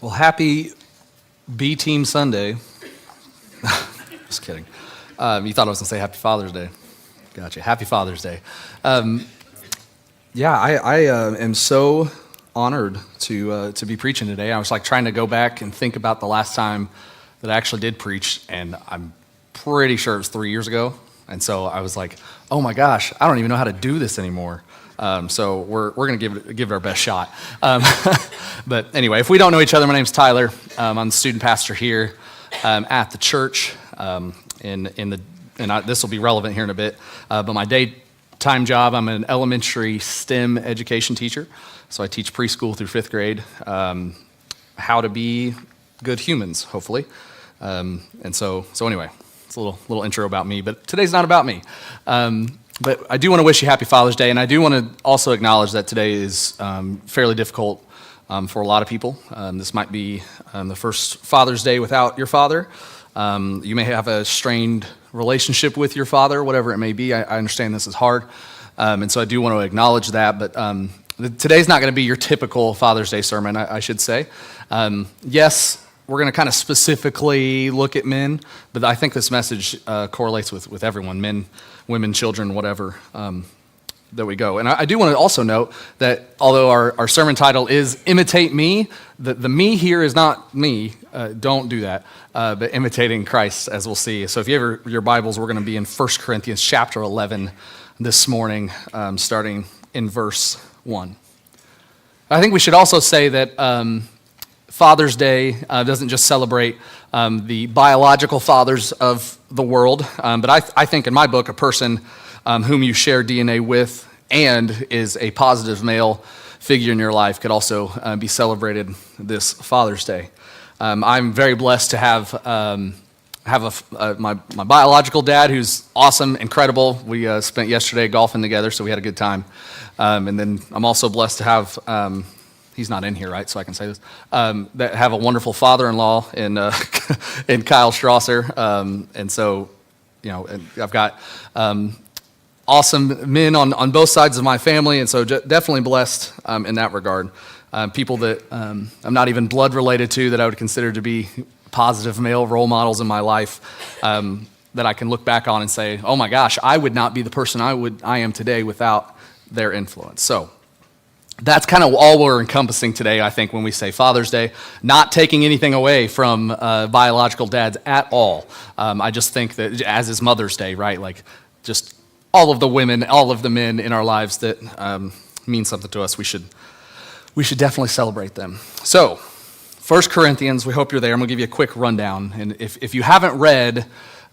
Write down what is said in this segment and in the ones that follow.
Well, happy B-Team Sunday. Just kidding. You thought I was going to say Happy Father's Day. Gotcha. Happy Father's Day. I am so honored to be preaching today. I was trying to go back and think about the last time that I actually did preach, and I'm pretty sure it was 3 years ago. And so I was like, oh my gosh, I don't even know how to do this anymore. So we're going to give it our best shot. But anyway, if we don't know each other, my name's Tyler. I'm the student pastor here at the church. This will be relevant here in a bit. But my daytime job, I'm an elementary STEM education teacher. So I teach preschool through fifth grade how to be good humans, hopefully. So anyway, it's a little intro about me. But today's not about me. But I do want to wish you Happy Father's Day, and I do want to also acknowledge that today is fairly difficult for a lot of people. This might be the first Father's Day without your father. You may have a strained relationship with your father, whatever it may be. I understand this is hard, and so I do want to acknowledge that. But today's not going to be your typical Father's Day sermon, I should say. Yes, we're going to kind of specifically look at men, but I think this message correlates with everyone, men, women, children, whatever, that we go. And I do want to also note that although our sermon title is Imitate Me, the me here is not me. Don't do that, but imitating Christ, as we'll see. So if you have your Bibles, we're going to be in 1 Corinthians chapter 11 this morning, starting in verse 1. I think we should also say that Father's Day doesn't just celebrate the biological fathers of the world, but I think in my book, a person whom you share DNA with and is a positive male figure in your life could also be celebrated this Father's Day. I'm very blessed to have my biological dad, who's awesome, incredible. We spent yesterday golfing together, so we had a good time. And then I'm also blessed to have. He's not in here, right? So I can say this. That have a wonderful father-in-law in Kyle Strasser, and so I've got awesome men on both sides of my family, and so definitely blessed in that regard. People that I'm not even blood related to that I would consider to be positive male role models in my life that I can look back on and say, oh my gosh, I would not be the person I am today without their influence. So that's kind of all we're encompassing today, I think, when we say Father's Day, not taking anything away from biological dads at all. I just think that, as is Mother's Day, right? Like, just all of the women, all of the men in our lives that mean something to us, we should definitely celebrate them. So, 1 Corinthians, we hope you're there. I'm going to give you a quick rundown. And if you haven't read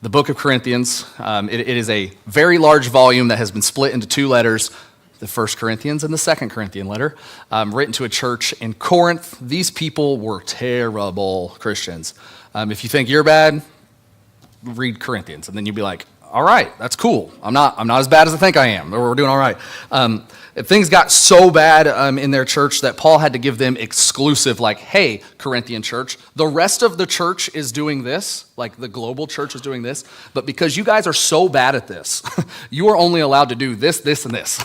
the book of Corinthians, it is a very large volume that has been split into two letters, the 1 Corinthians and the 2 Corinthian letter, written to a church in Corinth. These people were terrible Christians. If you think you're bad, read Corinthians, and then you'll be like, all right, that's cool. I'm not as bad as I think I am. We're doing all right. Things got so bad in their church that Paul had to give them exclusive, like, hey, Corinthian church, the rest of the church is doing this, like the global church is doing this, but because you guys are so bad at this, you are only allowed to do this, this, and this.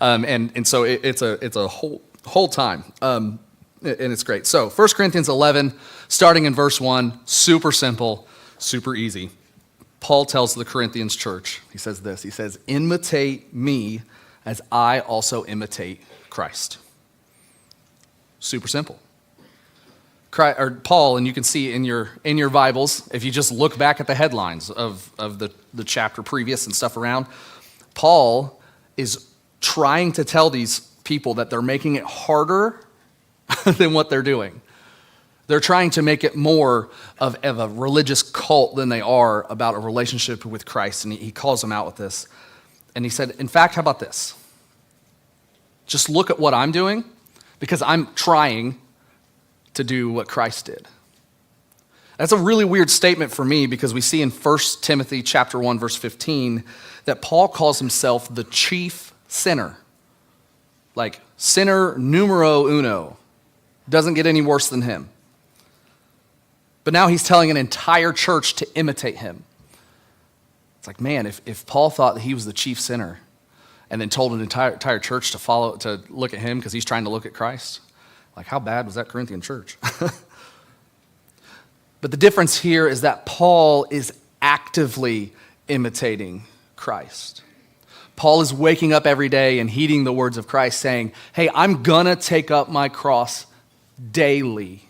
And so it's a whole time, and it's great. So 1 Corinthians 11, starting in verse 1, super simple, super easy. Paul tells the Corinthians church, he says this, he says, imitate me as I also imitate Christ. Super simple. Paul, and you can see in your Bibles, if you just look back at the headlines of the chapter previous and stuff around, Paul is trying to tell these people that they're making it harder than what they're doing. They're trying to make it more of a religious cult than they are about a relationship with Christ, and he calls them out with this. And he said, in fact, how about this? Just look at what I'm doing, because I'm trying to do what Christ did. That's a really weird statement for me, because we see in 1 Timothy chapter 1, verse 15, that Paul calls himself the chief sinner. Like, sinner numero uno. Doesn't get any worse than him. But now he's telling an entire church to imitate him. It's like, man, if Paul thought that he was the chief sinner and then told an entire church to look at him because he's trying to look at Christ, like, how bad was that Corinthian church? But the difference here is that Paul is actively imitating Christ. Paul is waking up every day and heeding the words of Christ, saying, hey, I'm gonna take up my cross daily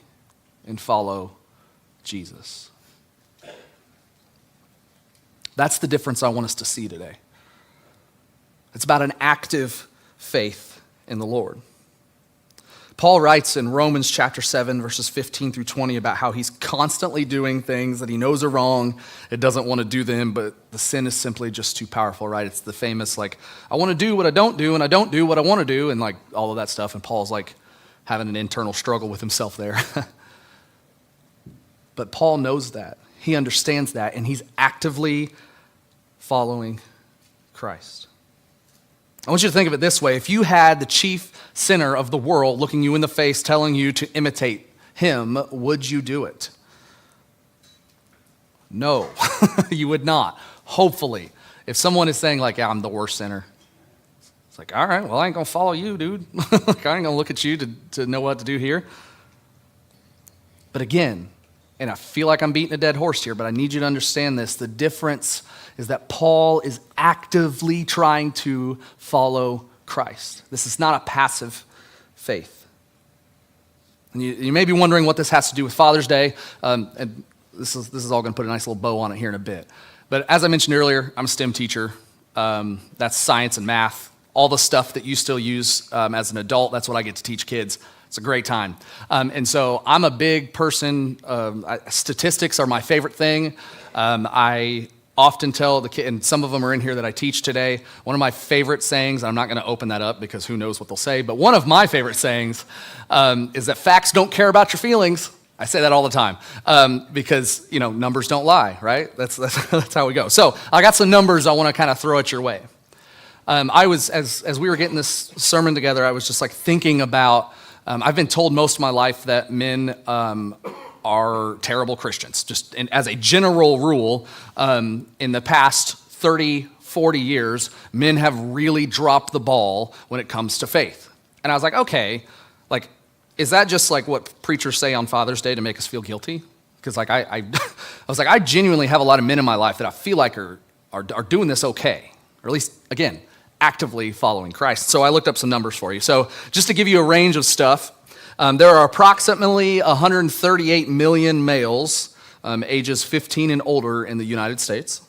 and follow Jesus. That's the difference I want us to see today. It's about an active faith in the Lord. Paul writes in Romans chapter 7, verses 15 through 20 about how he's constantly doing things that he knows are wrong. It doesn't want to do them, but the sin is simply just too powerful, right? It's the famous, like, I want to do what I don't do, and I don't do what I want to do, and like all of that stuff. And Paul's like having an internal struggle with himself there. But Paul knows that. He understands that, and he's actively following Christ. I want you to think of it this way. If you had the chief sinner of the world looking you in the face, telling you to imitate him, would you do it? No, you would not. Hopefully. If someone is saying like, yeah, I'm the worst sinner, it's like, all right, well, I ain't going to follow you, dude. Like, I ain't going to look at you to know what to do here. But again, and I feel like I'm beating a dead horse here, but I need you to understand this. The difference is that Paul is actively trying to follow Christ. This is not a passive faith. And you may be wondering what this has to do with Father's Day, and this is all going to put a nice little bow on it here in a bit. But as I mentioned earlier, I'm a STEM teacher. That's science and math. All the stuff that you still use as an adult, that's what I get to teach kids. It's a great time. And so I'm a big person. Statistics are my favorite thing. I often tell the kid, and some of them are in here that I teach today, one of my favorite sayings, I'm not going to open that up because who knows what they'll say, but one of my favorite sayings is that facts don't care about your feelings. I say that all the time because, numbers don't lie, right? That's how we go. So I got some numbers I want to kind of throw at your way. I was, as we were getting this sermon together, I was just like thinking about, I've been told most of my life that men are terrible Christians. Just as a general rule, in the past 30, 40 years, men have really dropped the ball when it comes to faith. And I was like, okay, like, is that just like what preachers say on Father's Day to make us feel guilty? Because like I was like, I genuinely have a lot of men in my life that I feel like are doing this okay, or at least, again, actively following Christ. So I looked up some numbers for you. So just to give you a range of stuff, there are approximately 138 million males ages 15 and older in the United States.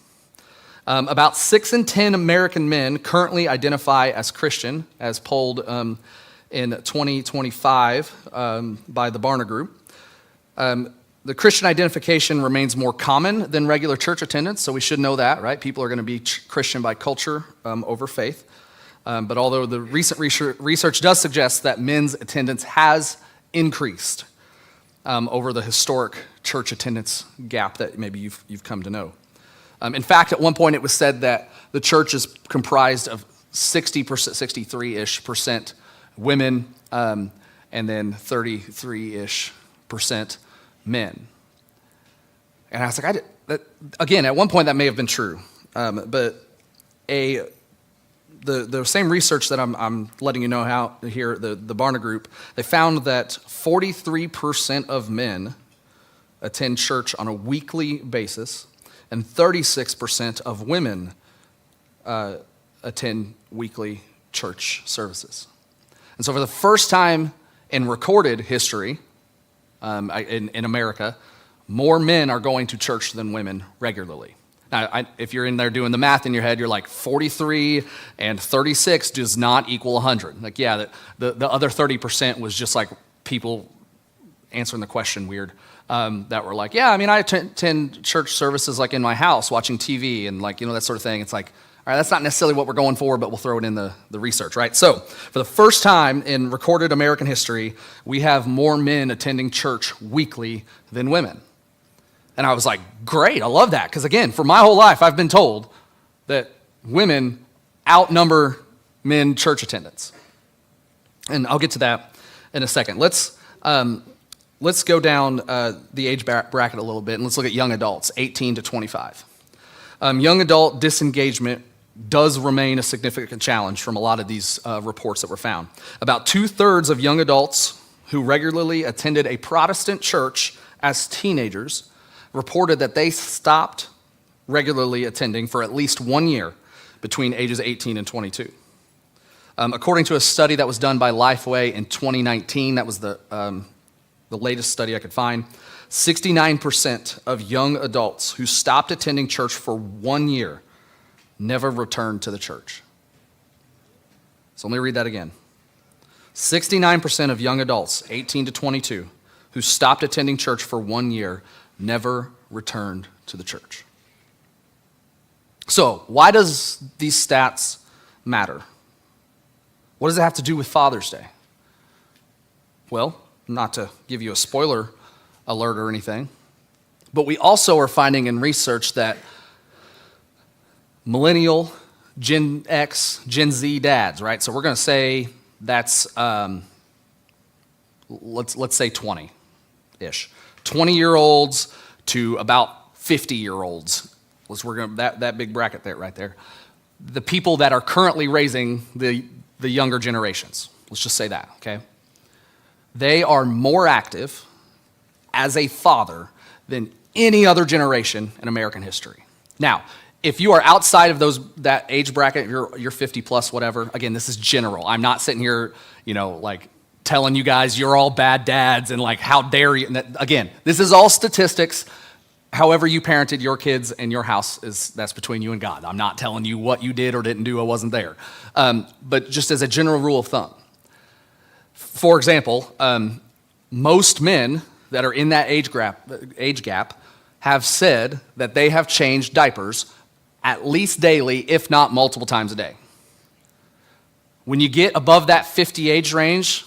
About 6 in 10 American men currently identify as Christian, as polled in 2025 by the Barna Group. The Christian identification remains more common than regular church attendance, so we should know that, right? People are going to be Christian by culture over faith. But although the recent research does suggest that men's attendance has increased over the historic church attendance gap that maybe you've come to know. In fact, at one point it was said that the church is comprised of 60%, 63-ish% women, and then 33-ish% men. And I was like, again, at one point that may have been true, but the same research that I'm letting you know how here, the Barna Group, they found that 43% of men attend church on a weekly basis, and 36% of women attend weekly church services. And so for the first time in recorded history in America, more men are going to church than women regularly. Now, if you're in there doing the math in your head, you're like 43 and 36 does not equal 100. Like, yeah, the other 30% was just like people answering the question weird that were like, yeah, I mean, I attend church services like in my house watching TV and like, that sort of thing. It's like, all right, that's not necessarily what we're going for, but we'll throw it in the research, right? So for the first time in recorded American history, we have more men attending church weekly than women. And I was like, great, I love that. Because again, for my whole life, I've been told that women outnumber men church attendance. And I'll get to that in a second. Let's go down the age bracket a little bit, and let's look at young adults, 18 to 25. Young adult disengagement does remain a significant challenge from a lot of these reports that were found. About 2/3 of young adults who regularly attended a Protestant church as teenagers reported that they stopped regularly attending for at least 1 year between ages 18 and 22. According to a study that was done by Lifeway in 2019, that was the latest study I could find, 69% of young adults who stopped attending church for 1 year never returned to the church. So let me read that again. 69% of young adults, 18 to 22, who stopped attending church for 1 year never returned to the church. So, why does these stats matter? What does it have to do with Father's Day? Well, not to give you a spoiler alert or anything, but we also are finding in research that millennial, Gen X, Gen Z dads, right? So we're going to say that's, let's say 20-ish. 20-year-olds to about 50-year-olds. We're going that big bracket there, right there. The people that are currently raising the younger generations. Let's just say that, okay? They are more active as a father than any other generation in American history. Now, if you are outside of that age bracket, you're 50 plus, whatever. Again, this is general. I'm not sitting here, like telling you guys you're all bad dads and like how dare you. Again, this is all statistics. However you parented your kids in your house that's between you and God. I'm not telling you what you did or didn't do. I wasn't there. But just as a general rule of thumb. For example, most men that are in that age gap have said that they have changed diapers at least daily, if not multiple times a day. When you get above that 50 age range,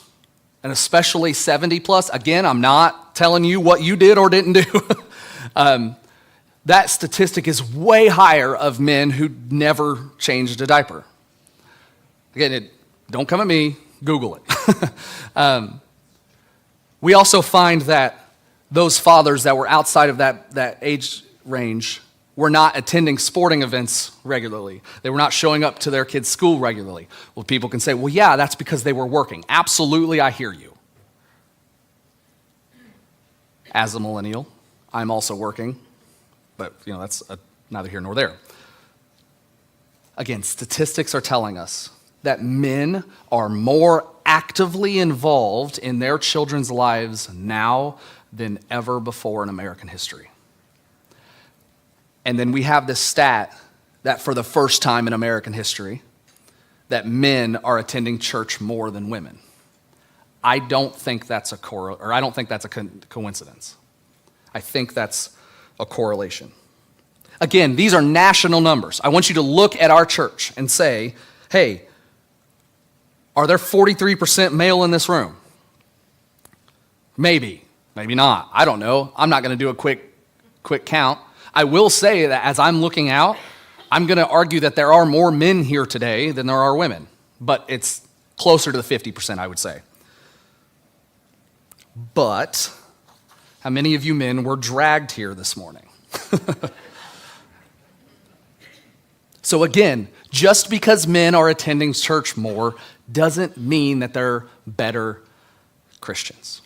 and especially 70 plus, again, I'm not telling you what you did or didn't do. That statistic is way higher of men who never changed a diaper. Again, don't come at me, Google it. We also find that those fathers that were outside of that age range were not attending sporting events regularly. They were not showing up to their kids' school regularly. Well, people can say, well, yeah, that's because they were working. Absolutely, I hear you. As a millennial, I'm also working, but that's neither here nor there. Again, statistics are telling us that men are more actively involved in their children's lives now than ever before in American history. And then we have this stat that for the first time in American history, that men are attending church more than women. I don't think that's a coincidence. I think that's a correlation. Again, these are national numbers. I want you to look at our church and say, hey, are there 43% male in this room? Maybe, maybe not. I don't know. I'm not going to do a quick count. I will say that as I'm looking out, I'm going to argue that there are more men here today than there are women, but it's closer to the 50%, I would say. But how many of you men were dragged here this morning? So again, just because men are attending church more doesn't mean that they're better Christians.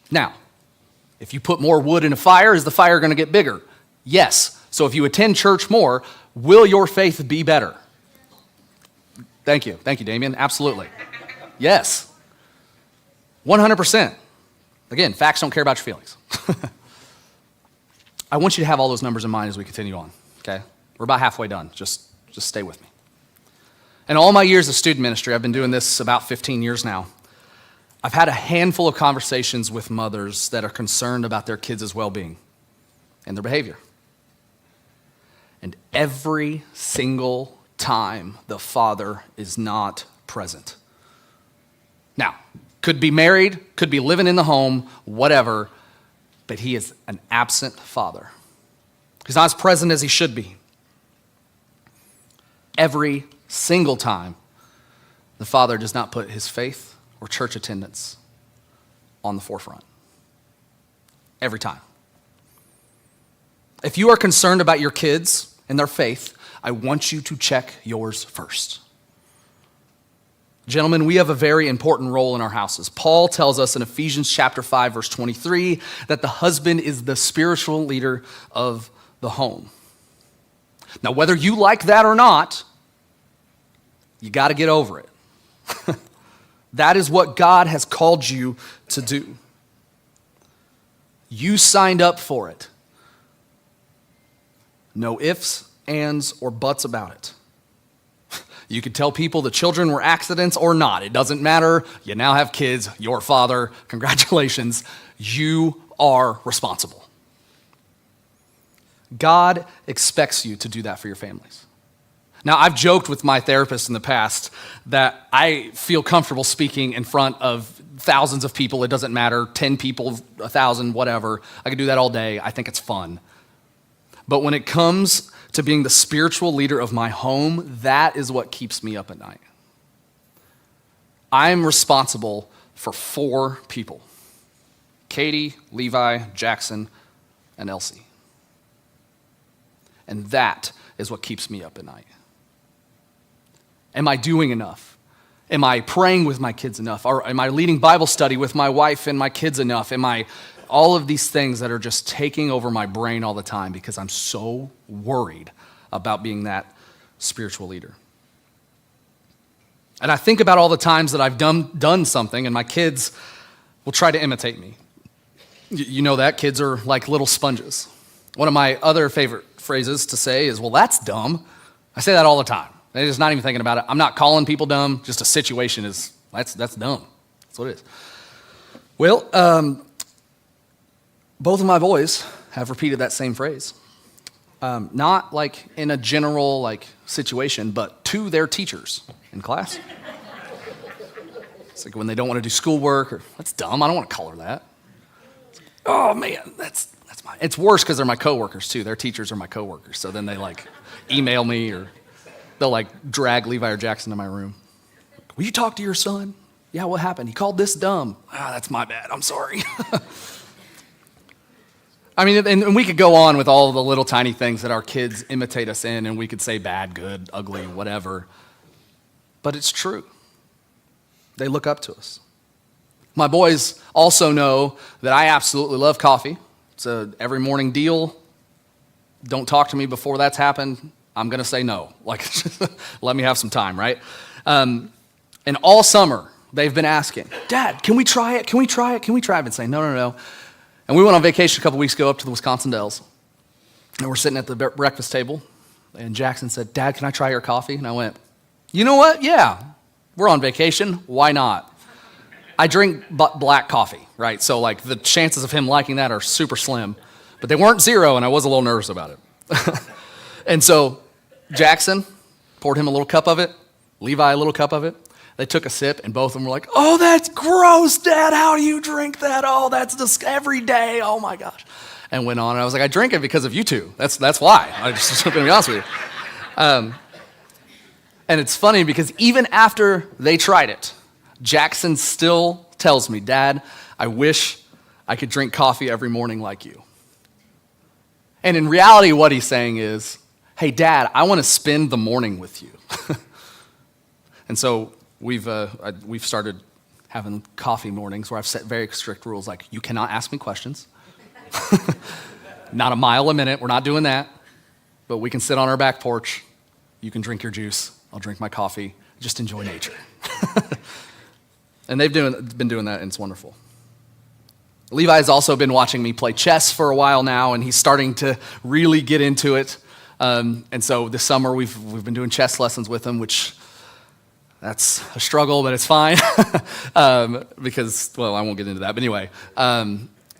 Now, if you put more wood in a fire, is the fire going to get bigger? Yes. So if you attend church more, will your faith be better? Thank you. Thank you, Damien. Absolutely. Yes. 100%. Again, facts don't care about your feelings. I want you to have all those numbers in mind as we continue on, okay? We're about halfway done. Just stay with me. In all my years of student ministry, I've been doing this about 15 years now, I've had a handful of conversations with mothers that are concerned about their kids' well-being and their behavior. And every single time, the father is not present. Now, could be married, could be living in the home, whatever, but he is an absent father. He's not as present as he should be. Every single time, the father does not put his faith or church attendance on the forefront. Every time. If you are concerned about your kids and their faith, I want you to check yours first. Gentlemen, we have a very important role in our houses. Paul tells us in Ephesians chapter 5, verse 23, that the husband is the spiritual leader of the home. Now, whether you like that or not, you got to get over it. That is what God has called you to do. You signed up for it. No ifs, ands, or buts about it. You could tell people the children were accidents or not. It doesn't matter. You now have kids. Your father. Congratulations. You are responsible. God expects you to do that for your families. Now, I've joked with my therapist in the past that I feel comfortable speaking in front of thousands of people. It doesn't matter, 10 people, 1,000, whatever. I could do that all day. I think it's fun. But when it comes to being the spiritual leader of my home, that is what keeps me up at night. I'm responsible for 4 people: Katie, Levi, Jackson, and Elsie. And that is what keeps me up at night. Am I doing enough? Am I praying with my kids enough? Or am I leading Bible study with my wife and my kids enough? Am I all of these things that are just taking over my brain all the time because I'm so worried about being that spiritual leader? And I think about all the times that I've done something and my kids will try to imitate me. You know that kids are like little sponges. One of my other favorite phrases to say is, well, that's dumb. I say that all the time. They're just not even thinking about it. I'm not calling people dumb. Just a situation is, that's dumb. That's what it is. Well, both of my boys have repeated that same phrase. Not like in a general like situation, but to their teachers in class. It's like when they don't want to do schoolwork, or that's dumb. I don't want to color that. Oh man, that's my. It's worse because they're my coworkers too. Their teachers are my coworkers, so then they like email me or they'll like drag Levi or Jackson to my room. Will you talk to your son? Yeah, what happened? He called this dumb. That's my bad. I'm sorry. I mean, and we could go on with all the little tiny things that our kids imitate us in, and we could say bad, good, ugly, whatever. But it's true. They look up to us. My boys also know that I absolutely love coffee. It's a every morning deal. Don't talk to me before that's happened. I'm going to say no. Like, let me have some time, right? And all summer, they've been asking, Dad, can we try it? Can we try it? Can we try it? I've been saying, no. And we went on vacation a couple weeks ago up to the Wisconsin Dells. And we're sitting at the breakfast table. And Jackson said, Dad, can I try your coffee? And I went, you know what? Yeah, we're on vacation. Why not? I drink black coffee, right? So like the chances of him liking that are super slim. But they weren't zero, and I was a little nervous about it. And so Jackson poured him a little cup of it. Levi a little cup of it. They took a sip, and both of them were like, oh, that's gross, Dad. How do you drink that? Oh, that's just every day. Oh, my gosh. And went on. And I was like, I drink it because of you two. That's why. I'm just going to be honest with you. And it's funny because even after they tried it, Jackson still tells me, Dad, I wish I could drink coffee every morning like you. And in reality, what he's saying is, hey, Dad, I want to spend the morning with you. And so we've started having coffee mornings where I've set very strict rules, like you cannot ask me questions. Not a mile a minute. We're not doing that. But we can sit on our back porch. You can drink your juice. I'll drink my coffee. Just enjoy nature. And they've been doing that, and it's wonderful. Levi's also been watching me play chess for a while now, and he's starting to really get into it. And so this summer we've been doing chess lessons with him, which that's a struggle, but it's fine. Because, well, I won't get into that. But anyway,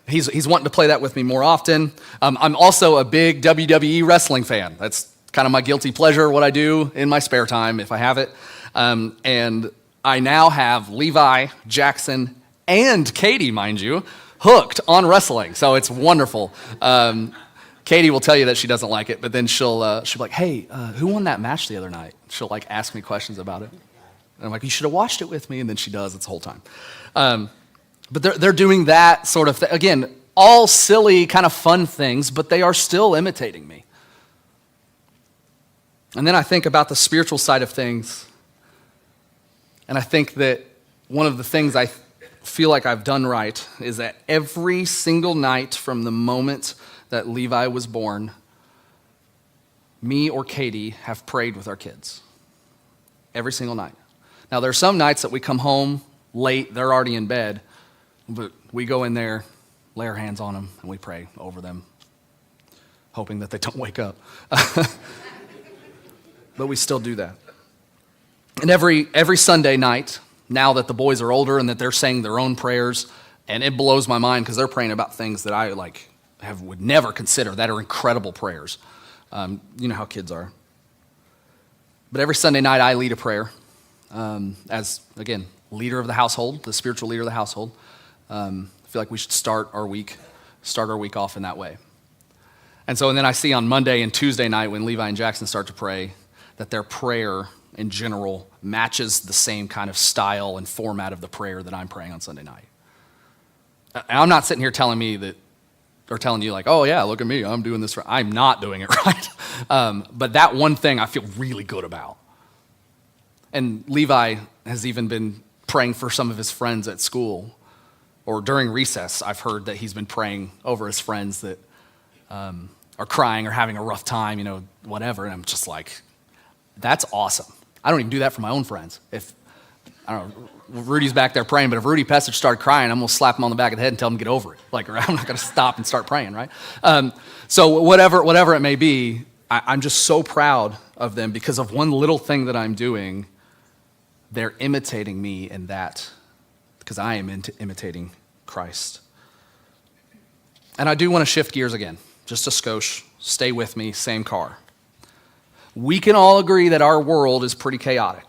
he's wanting to play that with me more often. I'm also a big WWE wrestling fan. That's kind of my guilty pleasure, what I do in my spare time, if I have it. And I now have Levi, Jackson, and Katie, mind you, hooked on wrestling. So it's wonderful. Katie will tell you that she doesn't like it, but then she'll be like, hey, who won that match the other night? She'll like ask me questions about it. And I'm like, you should have watched it with me. And then she does. It's the whole time. But they're doing that sort of thing. Again, all silly kind of fun things, but they are still imitating me. And then I think about the spiritual side of things. And I think that one of the things I feel like I've done right is that every single night from the moment that Levi was born, me or Katie have prayed with our kids. Every single night. Now, there are some nights that we come home late, they're already in bed, but we go in there, lay our hands on them, and we pray over them, hoping that they don't wake up. But we still do that. And every Sunday night, now that the boys are older and that they're saying their own prayers, and it blows my mind because they're praying about things that I would never consider that are incredible prayers. You know how kids are. But every Sunday night I lead a prayer as, again, leader of the household, the spiritual leader of the household. I feel like we should start our week off in that way. And then I see on Monday and Tuesday night when Levi and Jackson start to pray that their prayer in general matches the same kind of style and format of the prayer that I'm praying on Sunday night. And I'm not sitting here telling you like, oh yeah, look at me, I'm doing this right. I'm not doing it right. But that one thing I feel really good about. And Levi has even been praying for some of his friends at school, or during recess, I've heard that he's been praying over his friends that are crying or having a rough time, whatever. And I'm just like, that's awesome. I don't even do that for my own friends. If, I don't know, Rudy's back there praying, but if Rudy Pessich started crying, I'm going to slap him on the back of the head and tell him to get over it. Or I'm not going to stop and start praying, right? So whatever it may be, I'm just so proud of them because of one little thing that I'm doing. They're imitating me in that because I am imitating Christ. And I do want to shift gears again, just a skosh. Stay with me, same car. We can all agree that our world is pretty chaotic.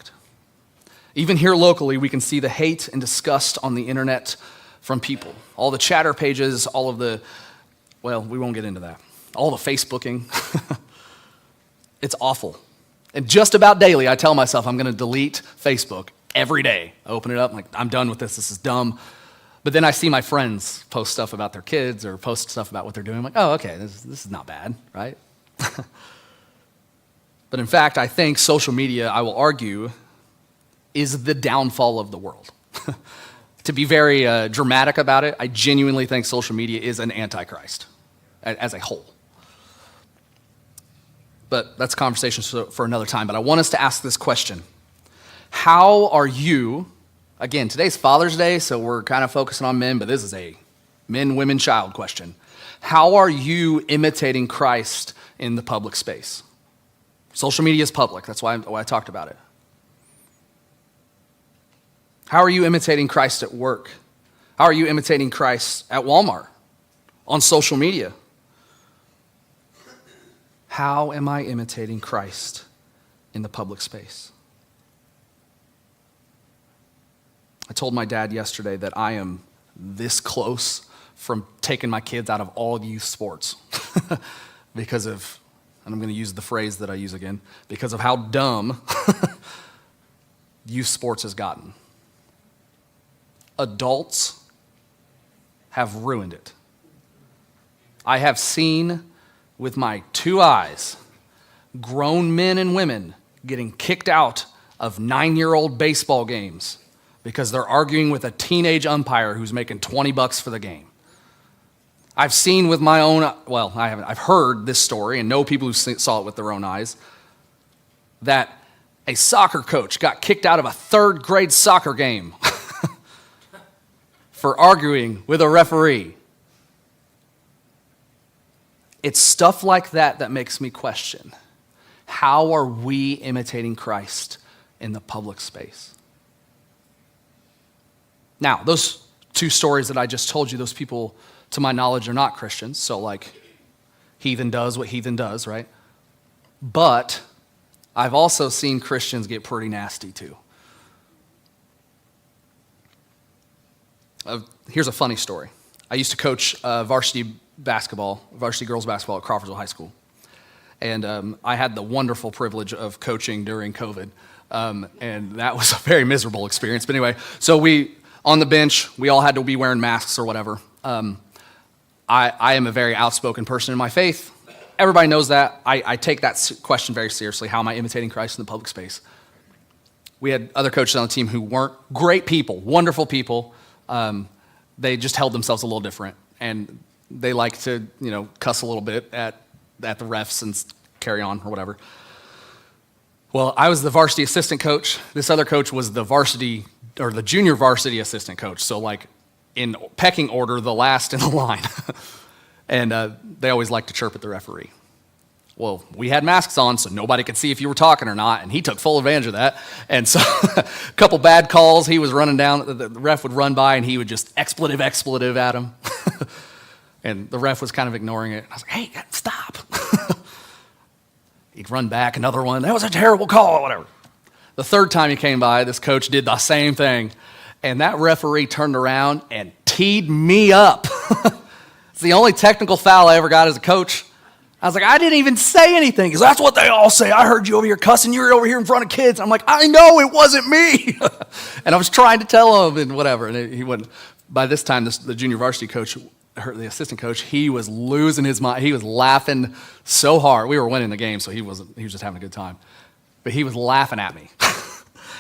Even here locally, we can see the hate and disgust on the internet from people. All the chatter pages, all of the, well, we won't get into that. All the Facebooking. It's awful. And just about daily, I tell myself I'm going to delete Facebook every day. I open it up, I'm like, I'm done with this. This is dumb. But then I see my friends post stuff about their kids or post stuff about what they're doing. I'm like, oh, okay, this is not bad, right? But in fact, I think social media, I will argue, is the downfall of the world. To be very dramatic about it, I genuinely think social media is an antichrist as a whole. But that's a conversation for another time. But I want us to ask this question. How are you, again, today's Father's Day, so we're kind of focusing on men, but this is a men, women, child question. How are you imitating Christ in the public space? Social media is public. That's why I talked about it. How are you imitating Christ at work? How are you imitating Christ at Walmart? On social media? How am I imitating Christ in the public space? I told my dad yesterday that I am this close from taking my kids out of all youth sports because of, and I'm going to use the phrase that I use again, because of how dumb youth sports has gotten. Adults have ruined it. I have seen with my two eyes grown men and women getting kicked out of 9-year-old baseball games because they're arguing with a teenage umpire who's making $20 for the game. I've seen with my own, well, I haven't, I've heard this story and know people who saw it with their own eyes, that a soccer coach got kicked out of a 3rd grade soccer game for arguing with a referee. It's stuff like that that makes me question, how are we imitating Christ in the public space? Now, those two stories that I just told you, those people, to my knowledge, are not Christians. So like, heathen does what heathen does, right? But I've also seen Christians get pretty nasty too. Here's a funny story. I used to coach varsity girls basketball at Crawfordsville High School. And I had the wonderful privilege of coaching during COVID. And that was a very miserable experience. But anyway, so on the bench, we all had to be wearing masks or whatever. I am a very outspoken person in my faith. Everybody knows that. I take that question very seriously. How am I imitating Christ in the public space? we had other coaches on the team who weren't great people, wonderful people. They just held themselves a little different, and they like to, cuss a little bit at the refs and carry on or whatever. Well, I was the varsity assistant coach. This other coach was the varsity or the junior varsity assistant coach. So like in pecking order, the last in the line. And they always like to chirp at the referee. Well, we had masks on, so nobody could see if you were talking or not, and he took full advantage of that. And so a couple bad calls, he was running down, the ref would run by, and he would just expletive at him. And the ref was kind of ignoring it. I was like, hey, stop. He'd run back, another one. That was a terrible call, whatever. The third time he came by, this coach did the same thing. And that referee turned around and teed me up. It's the only technical foul I ever got as a coach. I was like, I didn't even say anything. Because that's what they all say. I heard you over here cussing. You were over here in front of kids. I'm like, I know it wasn't me. And I was trying to tell him and whatever. And he wouldn't. By this time, the junior varsity coach, the assistant coach, he was losing his mind. He was laughing so hard. We were winning the game, so he was just having a good time. But he was laughing at me.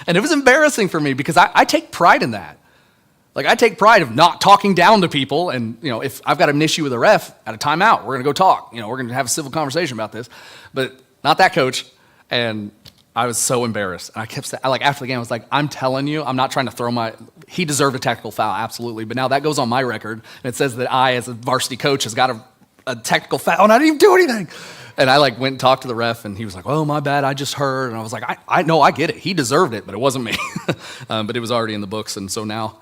And it was embarrassing for me because I take pride in that. Like, I take pride of not talking down to people. And, if I've got an issue with a ref at a timeout, we're going to go talk. We're going to have a civil conversation about this. But not that coach. And I was so embarrassed. And I kept saying, after the game, I was like, I'm telling you, I'm not trying to throw he deserved a technical foul, absolutely. But now that goes on my record. And it says that I, as a varsity coach, has got a technical foul, and I didn't even do anything. And I went and talked to the ref, and he was like, oh, my bad, I just heard. And I was like, I know, I get it. He deserved it, but it wasn't me. But it was already in the books, and so now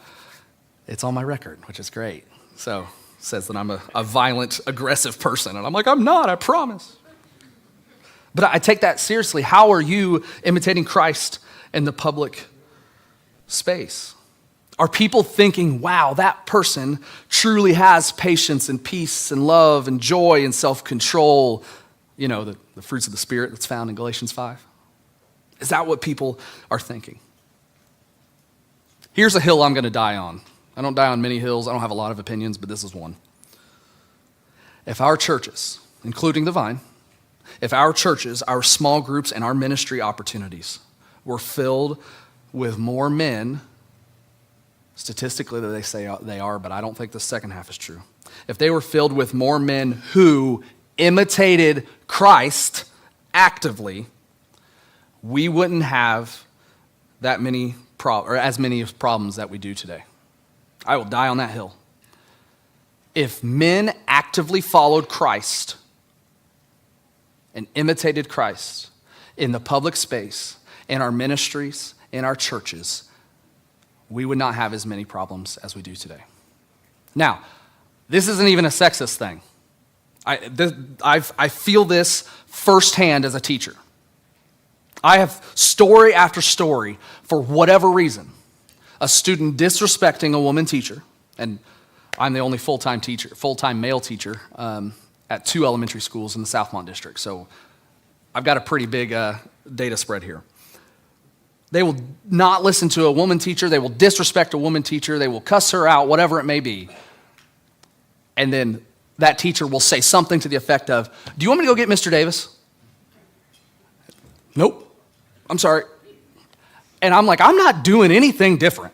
it's on my record, which is great. So it says that I'm a violent, aggressive person. And I'm like, I'm not, I promise. But I take that seriously. How are you imitating Christ in the public space? Are people thinking, wow, that person truly has patience and peace and love and joy and self-control, the fruits of the Spirit that's found in Galatians 5? Is that what people are thinking? Here's a hill I'm going to die on. I don't die on many hills. I don't have a lot of opinions, but this is one. If our churches, including the Vine, if our churches, our small groups, and our ministry opportunities were filled with more men, statistically they say they are, but I don't think the second half is true. If they were filled with more men who imitated Christ actively, we wouldn't have that many or as many problems that we do today. I will die on that hill. If men actively followed Christ and imitated Christ in the public space, in our ministries, in our churches, we would not have as many problems as we do today. Now, this isn't even a sexist thing. I feel this firsthand as a teacher. I have story after story, for whatever reason, a student disrespecting a woman teacher, and I'm the only full-time male teacher at 2 elementary schools in the Southmont district, so I've got a pretty big data spread here. They will not listen to a woman teacher, they will disrespect a woman teacher, they will cuss her out, whatever it may be. And then that teacher will say something to the effect of, do you want me to go get Mr. Davis? Nope, I'm sorry. And I'm like, I'm not doing anything different.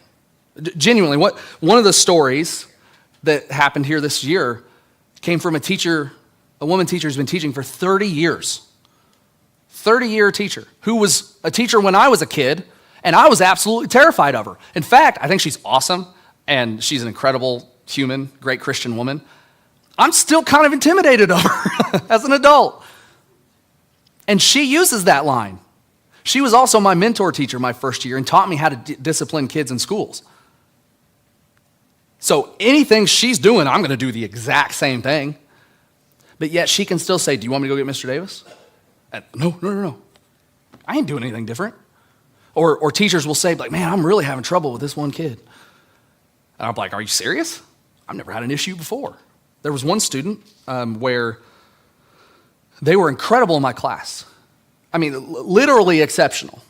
Genuinely, one of the stories that happened here this year came from a woman teacher who's been teaching for 30 years. 30-year teacher who was a teacher when I was a kid, and I was absolutely terrified of her. In fact, I think she's awesome, and she's an incredible human, great Christian woman. I'm still kind of intimidated of her as an adult. And she uses that line. She was also my mentor teacher my first year and taught me how to discipline kids in schools. So anything she's doing, I'm going to do the exact same thing. But yet she can still say, do you want me to go get Mr. Davis? And, no. I ain't doing anything different. Or teachers will say, man, I'm really having trouble with this one kid. And I'm like, are you serious? I've never had an issue before. There was one student where they were incredible in my class. I mean, literally exceptional.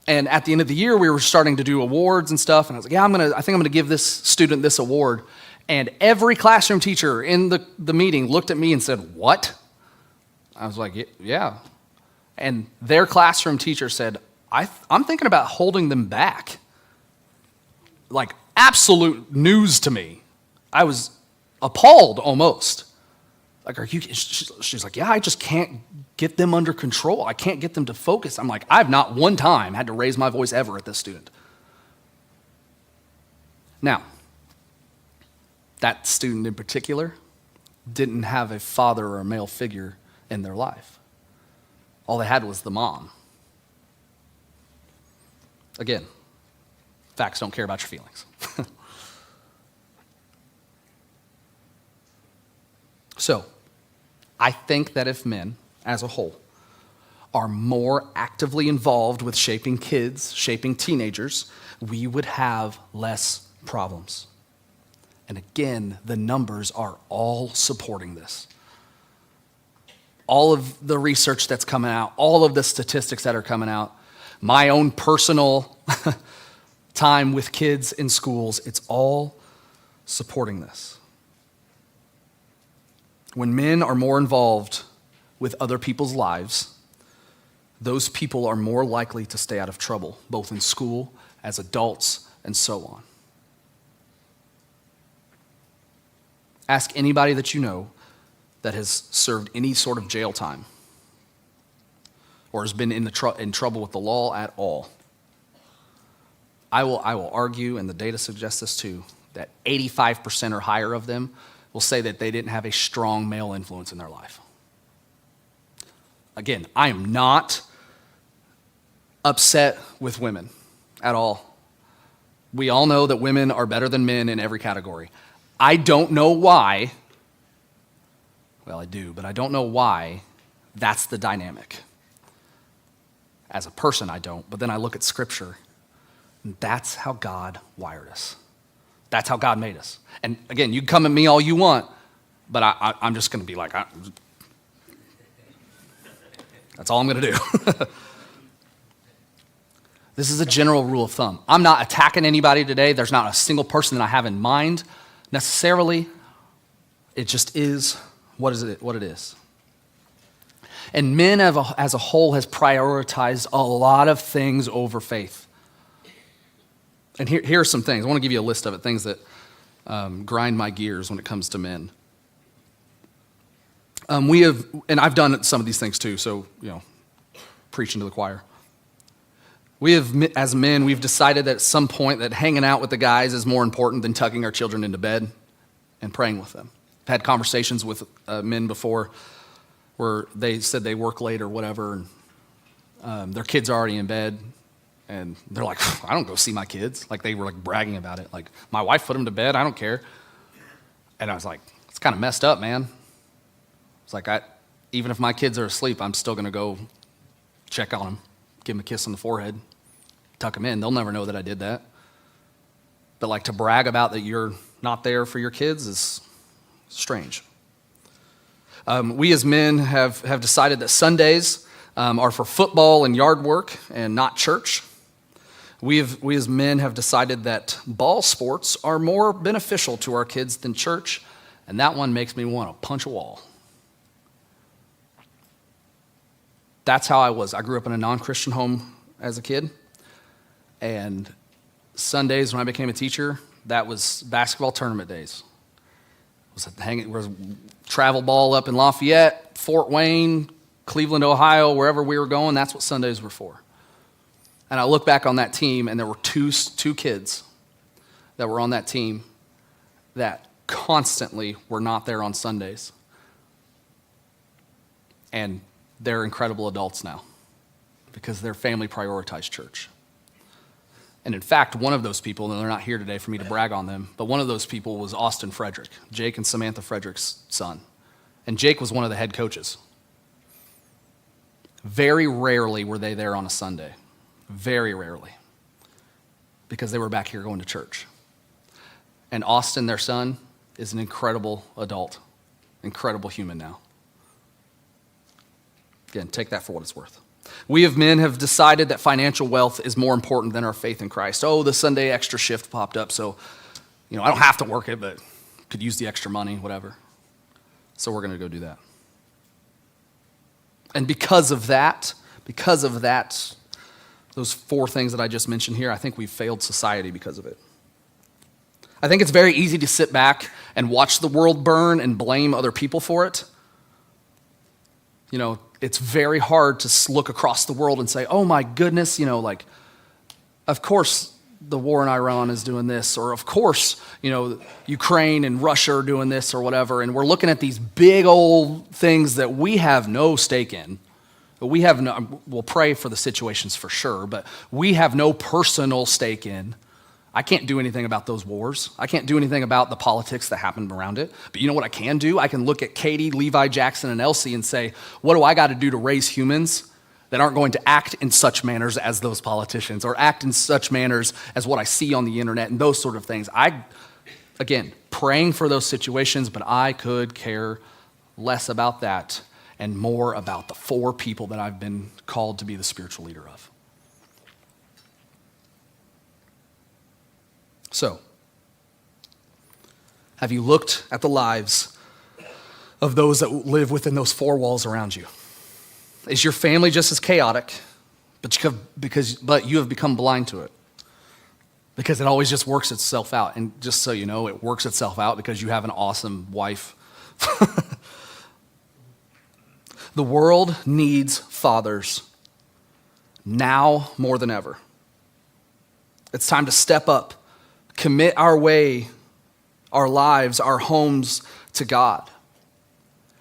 And at the end of the year, we were starting to do awards and stuff. And I was like, I think I'm gonna give this student this award. And every classroom teacher in the meeting looked at me and said, what? I was like, yeah. And their classroom teacher said, I'm thinking about holding them back. Like, absolute news to me. I was appalled almost. Like, she's like, yeah, I just can't get them under control. I can't get them to focus. I'm like, I've not one time had to raise my voice ever at this student. Now, that student in particular didn't have a father or a male figure in their life. All they had was the mom. Again, facts don't care about your feelings. So, I think that if men, as a whole, are more actively involved with shaping kids, shaping teenagers, we would have less problems. And again, the numbers are all supporting this. All of the research that's coming out, all of the statistics that are coming out, my own personal time with kids in schools, it's all supporting this. When men are more involved with other people's lives, those people are more likely to stay out of trouble, both in school, as adults, and so on. Ask anybody that you know that has served any sort of jail time or has been in trouble with the law at all. I will argue, and the data suggests this too, that 85% or higher of them will say that they didn't have a strong male influence in their life. Again, I am not upset with women at all. We all know that women are better than men in every category. I don't know why, well, I do, but I don't know why that's the dynamic. As a person, I don't, but then I look at Scripture, and that's how God wired us. That's how God made us. And again, you can come at me all you want, but I'm just going to be like, that's all I'm going to do. This is a general rule of thumb. I'm not attacking anybody today. There's not a single person that I have in mind necessarily. It just is what it is. And men as a whole has prioritized a lot of things over faith. And here are some things. I want to give you a list of it, things that grind my gears when it comes to men. We have, and I've done some of these things too, so, preaching to the choir. We have, as men, we've decided that at some point that hanging out with the guys is more important than tucking our children into bed and praying with them. I've had conversations with men before where they said they work late or whatever, and their kids are already in bed. And they're like, I don't go see my kids. Like, they were like bragging about it. Like, my wife put them to bed. I don't care. And I was like, it's kind of messed up, man. It's like, even if my kids are asleep, I'm still going to go check on them, give them a kiss on the forehead, tuck them in. They'll never know that I did that. But like, to brag about that you're not there for your kids is strange. We as men have decided that Sundays are for football and yard work and not church. We as men have decided that ball sports are more beneficial to our kids than church, and that one makes me want to punch a wall. That's how I was. I grew up in a non-Christian home as a kid, and Sundays when I became a teacher, that was basketball tournament days. It was travel ball up in Lafayette, Fort Wayne, Cleveland, Ohio, wherever we were going, that's what Sundays were for. And I look back on that team, and there were two kids that were on that team that constantly were not there on Sundays. And they're incredible adults now because their family prioritized church. And in fact, one of those people, and they're not here today for me to brag on them, but one of those people was Austin Frederick, Jake and Samantha Frederick's son. And Jake was one of the head coaches. Very rarely were they there on a Sunday. Very rarely. Because they were back here going to church. And Austin, their son, is an incredible adult, incredible human now. Again, take that for what it's worth. We as men have decided that financial wealth is more important than our faith in Christ. Oh, the Sunday extra shift popped up, so I don't have to work it, but could use the extra money, whatever. So we're going to go do that. And because of that those 4 things that I just mentioned here, I think we've failed society because of it. I think it's very easy to sit back and watch the world burn and blame other people for it. You know, it's very hard to look across the world and say, oh my goodness, you know, like, of course the war in Iran is doing this, or of course, you know, Ukraine and Russia are doing this or whatever, and we're looking at these big old things that we have no stake in. We'll pray for the situations for sure, but we have no personal stake in. I can't do anything about those wars. I can't do anything about the politics that happen around it. But you know what I can do? I can look at Katie, Levi, Jackson, and Elsie and say, what do I got to do to raise humans that aren't going to act in such manners as those politicians, or act in such manners as what I see on the internet and those sort of things? Again, praying for those situations, but I could care less about that and more about the 4 people that I've been called to be the spiritual leader of. So, have you looked at the lives of those that live within those 4 walls around you? Is your family just as chaotic, but you have become blind to it? Because it always just works itself out. And just so you know, it works itself out because you have an awesome wife. The world needs fathers now more than ever. It's time to step up, commit our way, our lives, our homes to God.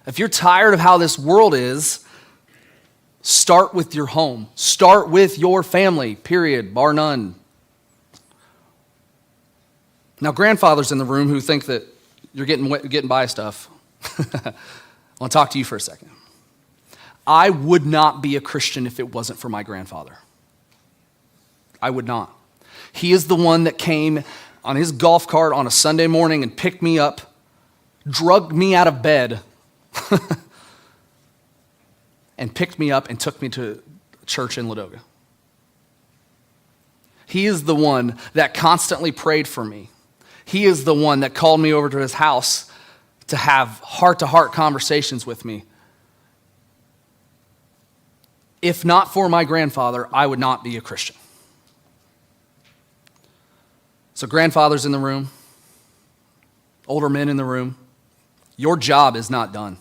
If you're tired of how this world is, start with your home. Start with your family, period, bar none. Now, grandfathers in the room who think that you're getting by stuff, I want to talk to you for a second. I would not be a Christian if it wasn't for my grandfather. I would not. He is the one that came on his golf cart on a Sunday morning and picked me up, drugged me out of bed, and picked me up and took me to church in Ladoga. He is the one that constantly prayed for me. He is the one that called me over to his house to have heart-to-heart conversations with me. If not for my grandfather, I would not be a Christian. So grandfathers in the room, older men in the room, your job is not done.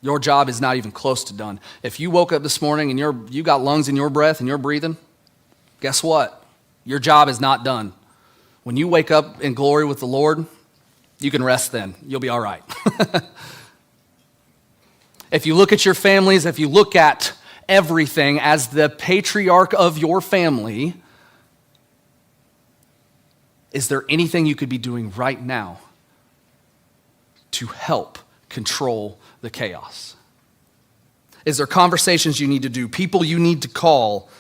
Your job is not even close to done. If you woke up this morning and you got lungs in your breath and you're breathing, guess what? Your job is not done. When you wake up in glory with the Lord, you can rest then. You'll be all right. If you look at your families, if you look at everything as the patriarch of your family, is there anything you could be doing right now to help control the chaos? Is there conversations you need to do, people you need to call,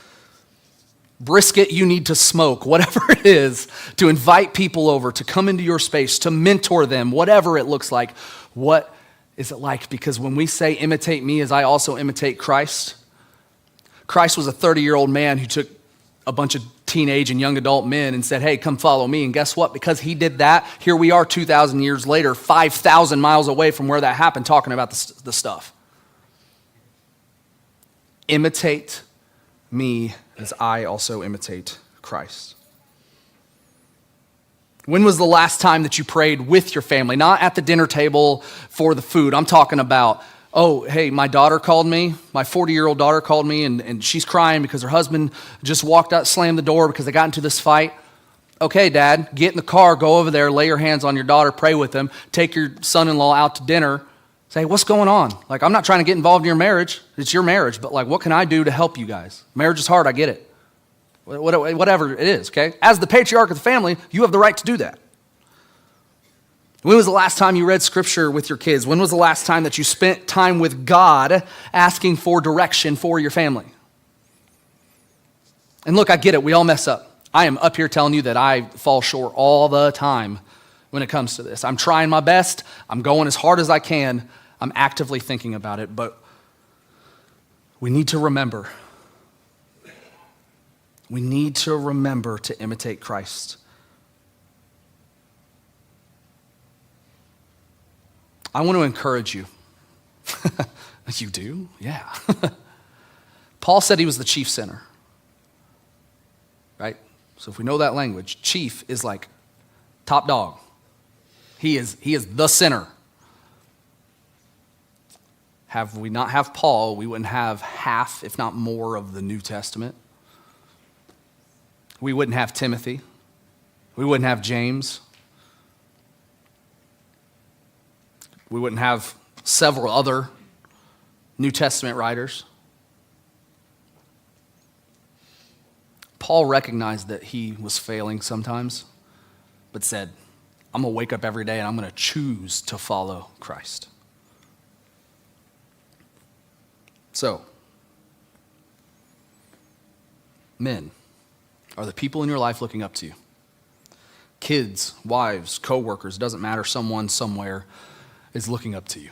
brisket you need to smoke, whatever it is, to invite people over, to come into your space, to mentor them, whatever it looks like? What is it like? Because when we say imitate me as I also imitate Christ, Christ was a 30-year-old man who took a bunch of teenage and young adult men and said, hey, come follow me. And guess what? Because he did that, here we are 2,000 years later, 5,000 miles away from where that happened, talking about the stuff. Imitate me as I also imitate Christ. When was the last time that you prayed with your family? Not at the dinner table for the food. I'm talking about, oh, hey, my daughter called me. My 40-year-old daughter called me, and she's crying because her husband just walked out, slammed the door because they got into this fight. Okay, Dad, get in the car, go over there, lay your hands on your daughter, pray with them, take your son-in-law out to dinner. Say, what's going on? Like, I'm not trying to get involved in your marriage. It's your marriage, but like, what can I do to help you guys? Marriage is hard, I get it. Whatever it is, okay? As the patriarch of the family, you have the right to do that. When was the last time you read scripture with your kids? When was the last time that you spent time with God asking for direction for your family? And look, I get it. We all mess up. I am up here telling you that I fall short all the time when it comes to this. I'm trying my best. I'm going as hard as I can. I'm actively thinking about it. But we need to remember. We need to remember to imitate Christ. I want to encourage you. You do? Yeah. Paul said he was the chief sinner, right? So if we know that language, chief is like top dog. He is the sinner. Have we not have Paul, we wouldn't have half, if not more, of the New Testament. We wouldn't have Timothy. We wouldn't have James. We wouldn't have several other New Testament writers. Paul recognized that he was failing sometimes, but said, I'm going to wake up every day and I'm going to choose to follow Christ. So, men, are the people in your life looking up to you? Kids, wives, co-workers, doesn't matter, someone somewhere is looking up to you.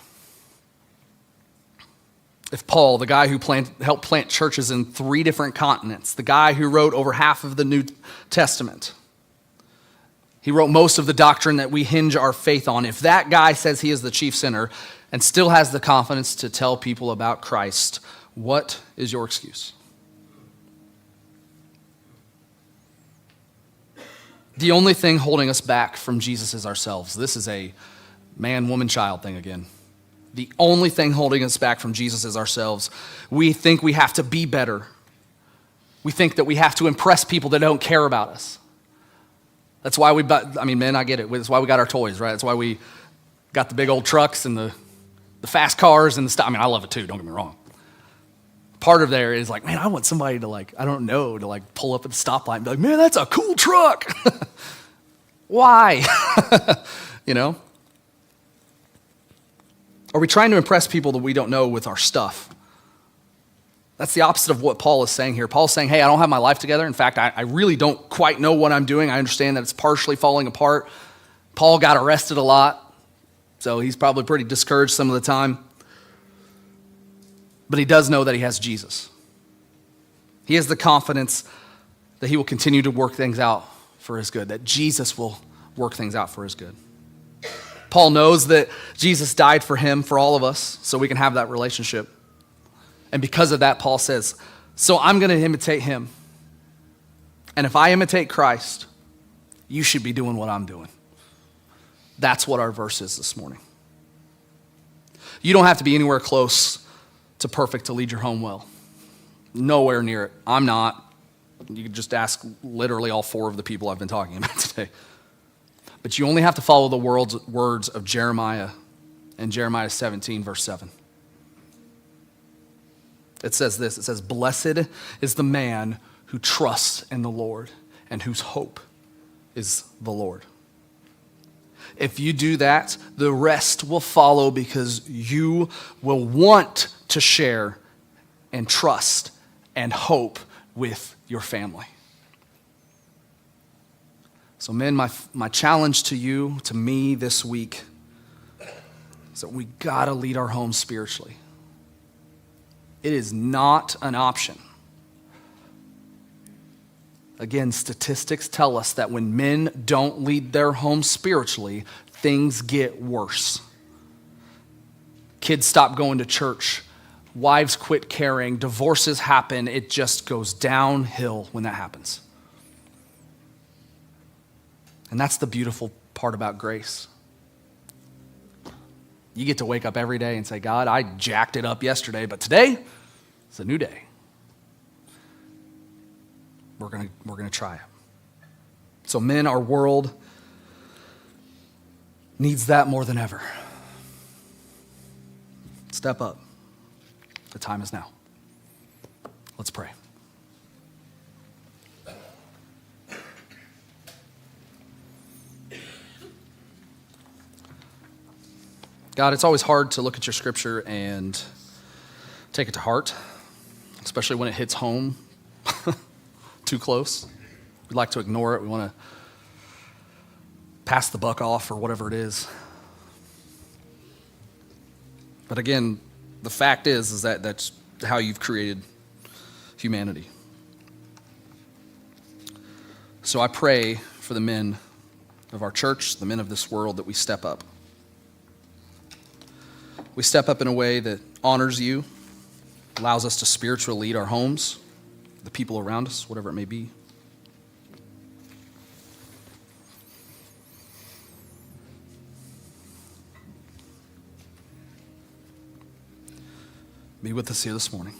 If Paul, the guy who helped plant churches in 3 different continents, the guy who wrote over half of the New Testament, he wrote most of the doctrine that we hinge our faith on. If that guy says he is the chief sinner and still has the confidence to tell people about Christ, what is your excuse? The only thing holding us back from Jesus is ourselves. This is a man, woman, child thing again. The only thing holding us back from Jesus is ourselves. We think we have to be better. We think that we have to impress people that don't care about us. That's why men, I get it. That's why we got our toys, right? That's why we got the big old trucks and the fast cars and the stuff. I mean, I love it too, don't get me wrong. Part of there is like, man, I want somebody to pull up at the stoplight and be like, man, that's a cool truck. Why? You know? Are we trying to impress people that we don't know with our stuff? That's the opposite of what Paul is saying here. Paul's saying, hey, I don't have my life together. In fact, I really don't quite know what I'm doing. I understand that it's partially falling apart. Paul got arrested a lot, so he's probably pretty discouraged some of the time. But he does know that he has Jesus. He has the confidence that he will continue to work things out for his good, that Jesus will work things out for his good. Paul knows that Jesus died for him, for all of us, so we can have that relationship. And because of that, Paul says, so I'm going to imitate him. And if I imitate Christ, you should be doing what I'm doing. That's what our verse is this morning. You don't have to be anywhere close to perfect to lead your home well. Nowhere near it. I'm not. You can just ask literally all 4 of the people I've been talking about today. But you only have to follow the words of Jeremiah in Jeremiah 17, verse 7. It says this, it says, blessed is the man who trusts in the Lord and whose hope is the Lord. If you do that, the rest will follow because you will want to share and trust and hope with your family. So men, my challenge to you, to me this week, is that we gotta lead our homes spiritually. It is not an option. Again, statistics tell us that when men don't lead their homes spiritually, things get worse. Kids stop going to church. Wives quit caring. Divorces happen. It just goes downhill when that happens. And that's the beautiful part about grace. You get to wake up every day and say, God, I jacked it up yesterday, but today it's a new day. We're gonna try it. So men, our world needs that more than ever. Step up. The time is now. Let's pray. God, it's always hard to look at your scripture and take it to heart, especially when it hits home too close. We like to ignore it. We want to pass the buck off or whatever it is. But again, the fact is that that's how you've created humanity. So I pray for the men of our church, the men of this world, that we step up. We step up in a way that honors you, allows us to spiritually lead our homes, the people around us, whatever it may be. Be with us here this morning.